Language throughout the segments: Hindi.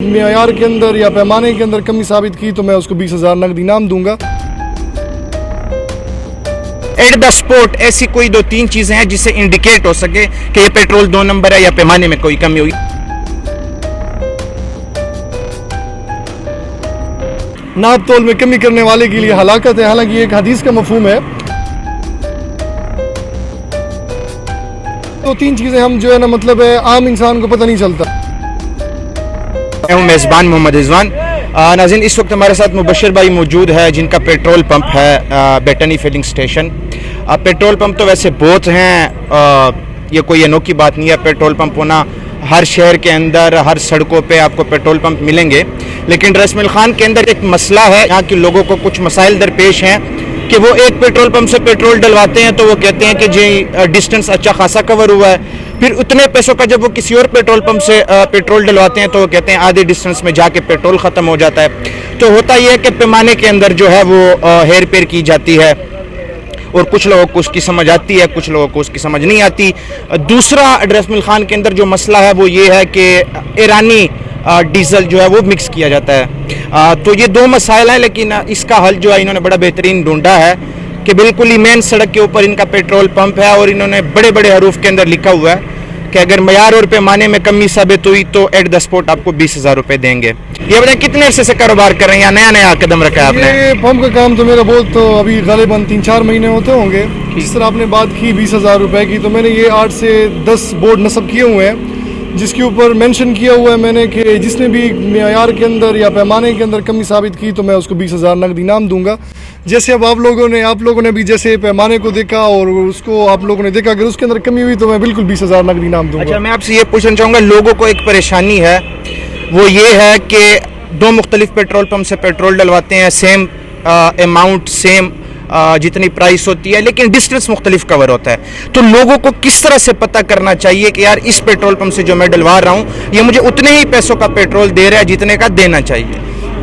मेयार के अंदर या पैमाने के अंदर कमी साबित की तो मैं उसको 20,000 नकद इनाम दूंगा। एट द स्पॉट ऐसी कोई दो तीन चीजें हैं जिससे इंडिकेट हो सके कि ये पेट्रोल 2 नंबर है या पैमाने में कोई कमी हुई। नाप तोल में कमी करने वाले के लिए हलाकत है, हालांकि ये एक हदीस का मफहूम है। तो 3 चीजें हम जो है ना मतलब है आम इंसान को पता नहीं चलता। मैं हूं मेज़बान मोहम्मद रिजवान। नाज़रीन, इस वक्त हमारे साथ मुबशर भाई मौजूद है जिनका पेट्रोल पंप है Bettany filling station. Petrol pump तो वैसे बहुत हैं, ये कोई अनोखी बात नहीं है। पेट्रोल पंप होना हर शहर के अंदर हर सड़कों पे आपको पेट्रोल पंप मिलेंगे, लेकिन रसमिल खान के अंदर एक मसला है। यहाँ के लोगों को कुछ मसाइल दरपेश हैं कि वो एक पेट्रोल पंप से पेट्रोल डलवाते हैं तो वो कहते हैं कि जी डिस्टेंस अच्छा खासा कवर हुआ है, फिर उतने पैसों का जब वो किसी और पेट्रोल पंप से पेट्रोल डलवाते हैं तो वो कहते हैं आधे डिस्टेंस में जाके पेट्रोल ख़त्म हो जाता है। तो होता यह है कि पैमाने के अंदर जो है वो हेर फेर की जाती है और कुछ लोगों को उसकी समझ आती है, कुछ लोगों को उसकी समझ नहीं आती। दूसरा रसमिल खान के अंदर जो मसला है वो ये है कि ईरानी डीजल जो है वो मिक्स किया जाता है। तो ये 2 मसाइल हैं, लेकिन इसका हल जो है इन्होंने बड़ा बेहतरीन ढूंढा है कि बिल्कुल ही मेन सड़क के ऊपर इनका पेट्रोल पंप है और इन्होंने बड़े बड़े हरूफ के अंदर लिखा हुआ है कि अगर मयार और पैमाने में कमी साबित हुई तो एट द स्पॉट आपको 20,000 रुपए देंगे। ये बताएं कितने अरसे से कारोबार कर रहे हैं या नया नया कदम रखा है आपने? ये पंप का काम तो मेरा बहुत तो अभी गालिबन 3-4 महीने होते होंगे। जिस तरह आपने बात की 20,000 रुपए की, तो मैंने ये 8 से 10 बोर्ड नस्ब किए हुए हैं जिसके ऊपर मेंशन किया हुआ है मैंने कि जिसने भी मेयार के अंदर या पैमाने के अंदर कमी साबित की तो मैं उसको 20,000 नकद इनाम दूंगा। जैसे अब आप लोगों ने भी जैसे पैमाने को देखा और उसको आप लोगों ने देखा, अगर उसके अंदर कमी हुई तो मैं बिल्कुल 20,000 नकद इनाम दूंगा। अच्छा, मैं आपसे ये पूछना चाहूँगा, लोगों को एक परेशानी है, वो ये है कि 2 मुख्तलिफ पेट्रोल पंप से पेट्रोल डलवाते हैं, सेम अमाउंट सेम जितनी प्राइस होती है, लेकिन डिस्टेंस मुख्तलिफ कवर होता है। तो लोगों को किस तरह से पता करना चाहिए कि यार इस पेट्रोल पंप से जो मैं डलवा रहा हूँ ये मुझे उतने ही पैसों का पेट्रोल दे रहा है जितने का देना चाहिए?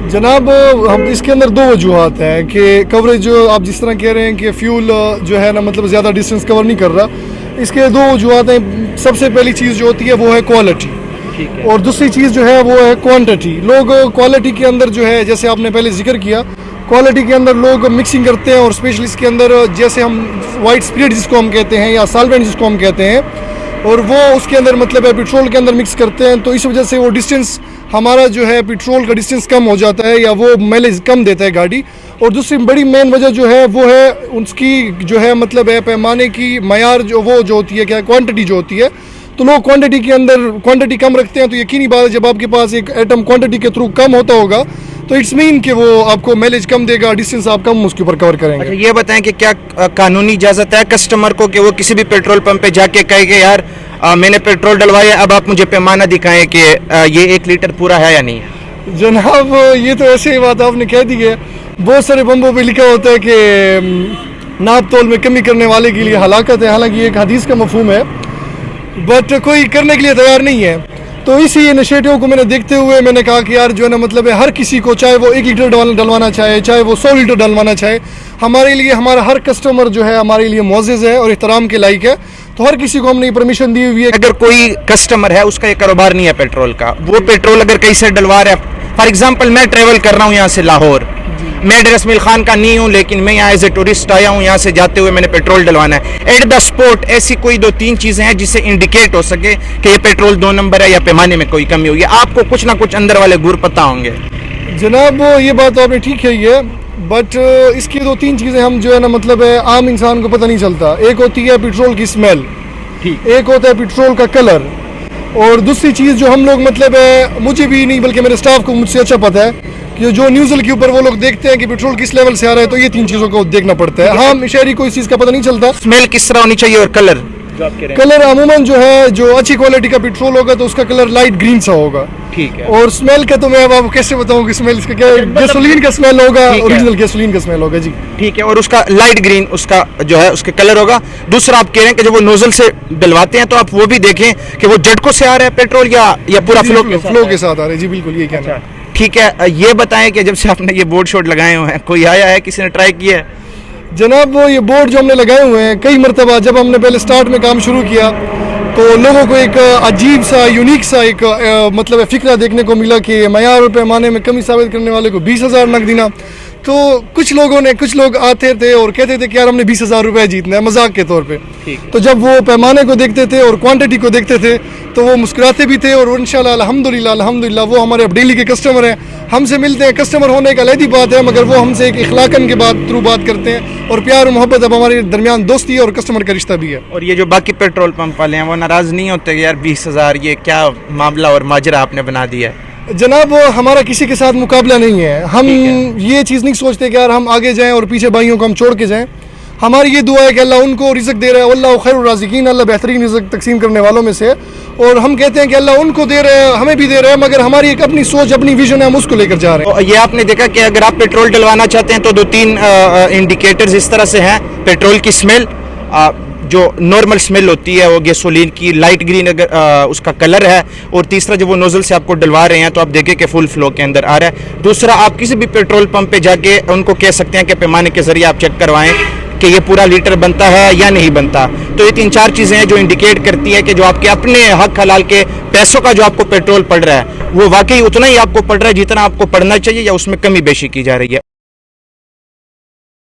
जनाब, हम इसके अंदर 2 वजूहात हैं कि कवरेज जो आप जिस तरह कह रहे हैं कि फ्यूल जो है ना मतलब ज़्यादा डिस्टेंस कवर नहीं कर रहा, इसके 2 वजूहात हैं। सबसे पहली चीज़ जो होती है वो है क्वालिटी, और दूसरी चीज़ जो है वो है क्वांटिटी। लोग क्वालिटी के अंदर जो है, जैसे आपने पहले जिक्र किया, क्वालिटी के अंदर लोग मिक्सिंग करते हैं और स्पेशली इसके अंदर जैसे हम वाइट स्पिरिट जिसको हम कहते हैं या सॉल्वेंट जिसको हम कहते हैं, और वो उसके अंदर मतलब है पेट्रोल के अंदर मिक्स करते हैं। तो इस वजह से वो डिस्टेंस हमारा जो है पेट्रोल का डिस्टेंस कम हो जाता है या वो माइलेज कम देता है गाड़ी। और दूसरी बड़ी मेन वजह जो है वो है उसकी जो है मतलब है पैमाने की मयार जो होती है, क्या क्वांटिटी जो होती है। तो लोग क्वांटिटी के अंदर क्वांटिटी कम रखते हैं, तो यकीनी बात है जब आपके पास एक आइटम क्वांटिटी के थ्रू कम होता होगा तो इट्स मीन कि वो आपको माइलेज कम देगा, डिस्टेंस आप कम उसके ऊपर कवर करेंगे। अच्छा, ये बताएं कि क्या कानूनी इजाजत है कस्टमर को कि वो किसी भी पेट्रोल पंप पे जाके कहे कि यार मैंने पेट्रोल डलवाया, अब आप मुझे पैमाना दिखाएं कि ये 1 लीटर पूरा है या नहीं है? जनाब, ये तो ऐसी बात आपने कह दी है। बहुत सारे पंपों पे लिखा होता है कि नाप तोल में कमी करने वाले के लिए हलाकत है, हालांकि ये एक हदीस का मफहूम है, बट कोई करने के लिए तैयार नहीं है। तो इसी इनिशिएटिव को मैंने देखते हुए मैंने कहा कि यार जो है ना मतलब है हर किसी को, चाहे वो 1 लीटर डलवाना चाहे, चाहे वो 100 लीटर डलवाना चाहे, हमारे लिए हमारा हर कस्टमर जो है हमारे लिए मुअज़्ज़ज़ है और एहतराम के लायक है। तो हर किसी को हमने परमिशन दी हुई है। अगर कोई कस्टमर है उसका ये कारोबार नहीं है पेट्रोल का, वो पेट्रोल अगर कहीं से डलवा रहा है, फॉर एग्जाम्पल मैं ट्रेवल कर रहा हूँ यहाँ से लाहौर, मैं रसमिल खान का नहीं हूँ लेकिन मैं यहाँ एज ए टूरिस्ट आया हूँ, यहाँ से जाते हुए मैंने पेट्रोल डलवाना है। एट द स्पॉट ऐसी कोई 2-3 चीजें हैं जिससे इंडिकेट हो सके कि ये पेट्रोल 2 नंबर है या पैमाने में कोई कमी हुई है। आपको कुछ ना कुछ अंदर वाले गुर पता होंगे। जनाब, ये बात तो आपने ठीक है ये, बट इसकी 2-3 चीज़ें हम जो है ना मतलब है आम इंसान को पता नहीं चलता। एक होती है पेट्रोल की स्मेल, एक होता है पेट्रोल का कलर, और दूसरी चीज़ जो हम लोग मतलब है, मुझे भी नहीं बल्कि मेरे स्टाफ को मुझसे अच्छा पता है कि जो न्यूज़ल के ऊपर वो लोग देखते हैं कि पेट्रोल किस लेवल से आ रहा है, तो ये 3 चीज़ों को देखना पड़ता है। हाँ, शहरी को इस चीज़ का पता नहीं चलता। स्मेल किस तरह होनी चाहिए और कलर? कलर अमूमन जो है, जो अच्छी क्वालिटी का पेट्रोल होगा तो उसका कलर लाइट ग्रीन सा होगा। ठीक है। और स्मेल का तो मैं अब आपको कैसे बताऊं कि स्मेल इसका क्या है? गैसोलीन का स्मेल होगा, ओरिजिनल गैसोलीन का स्मेल होगा जी। ठीक है, और उसका लाइट ग्रीन उसका जो है उसके कलर होगा। दूसरा आप कह रहे हैं कि जब वो नोजल से डलवाते हैं तो आप वो भी देखें कि वो झटकों से आ रहा है पेट्रोल या पूरा फ्लो के साथ आ रहा है। जी बिल्कुल, ये कहना है। ठीक है, ये बताएं कि जब से आपने ये बोर्ड शोर्ड लगाए हुए हैं, कोई आया है, किसी ने ट्राई किया है? जनाब, वो ये बोर्ड जो हमने लगाए हुए हैं कई मरतबा, जब हमने पहले स्टार्ट में काम शुरू किया तो लोगों को एक अजीब सा यूनिक सा एक मतलब फ़िक्रा देखने को मिला कि मयार और पैमाने में कमी साबित करने वाले को 20,000 नकदीना। तो कुछ लोग आते थे और कहते थे कि यार हमने 20,000 रुपये जीतना है मजाक के तौर पे। तो जब वो पैमाने को देखते थे और क्वांटिटी को देखते थे तो वो मुस्कुराते भी थे और इंशाल्लाह अल्हम्दुलिल्लाह वो हमारे अब डेली के कस्टमर हैं, हमसे मिलते हैं। कस्टमर होने का अलग ही बात है, मगर वो हमसे एक इखलाकन के बाद थ्रू बात करते हैं और प्यार और मोहब्बत अब हमारे दरमियान दोस्ती और कस्टमर का रिश्ता भी है। और ये जो बाकी पेट्रोल पंप वाले हैं वो नाराज़ नहीं होते कि यार 20,000 ये क्या मामला और माजरा आपने बना दिया है? जनाब हमारा किसी के साथ मुकाबला नहीं है। हम ये चीज़ नहीं सोचते कि यार हम आगे जाएं और पीछे भाइयों को हम छोड़ के जाएं। हमारी ये दुआ है कि अल्लाह उनको रिज़्क़ दे रहा है, अल्लाह खैरुर राज़िकीन, अल्लाह बेहतरीन रिज़्क़ तकसीम करने वालों में से। और हम कहते हैं कि अल्लाह उनको दे रहे हैं, हमें भी दे रहे हैं, मगर हमारी एक अपनी सोच अपनी विजन है, हम उसको लेकर जा रहे हैं। तो ये आपने देखा कि अगर आप पेट्रोल डलवाना चाहते हैं तो 2-3 इंडिकेटर्स इस तरह से हैं। पेट्रोल की स्मेल, जो नॉर्मल स्मेल होती है वो गैसोलीन की, लाइट ग्रीन अगर उसका कलर है, और तीसरा जब वो नोजल से आपको डलवा रहे हैं तो आप देखें कि फुल फ्लो के अंदर आ रहा है। दूसरा, आप किसी भी पेट्रोल पंप पे जाके उनको कह सकते हैं कि पैमाने के जरिए आप चेक करवाएं कि ये पूरा लीटर बनता है या नहीं बनता। तो ये 3-4 चीज़ें हैं जो इंडिकेट करती है कि जो आपके अपने हक हलाल के पैसों का जो आपको पेट्रोल पड़ रहा है वो वाकई उतना ही आपको पड़ रहा है जितना आपको पड़ना चाहिए या उसमें कमी बेशी की जा रही है।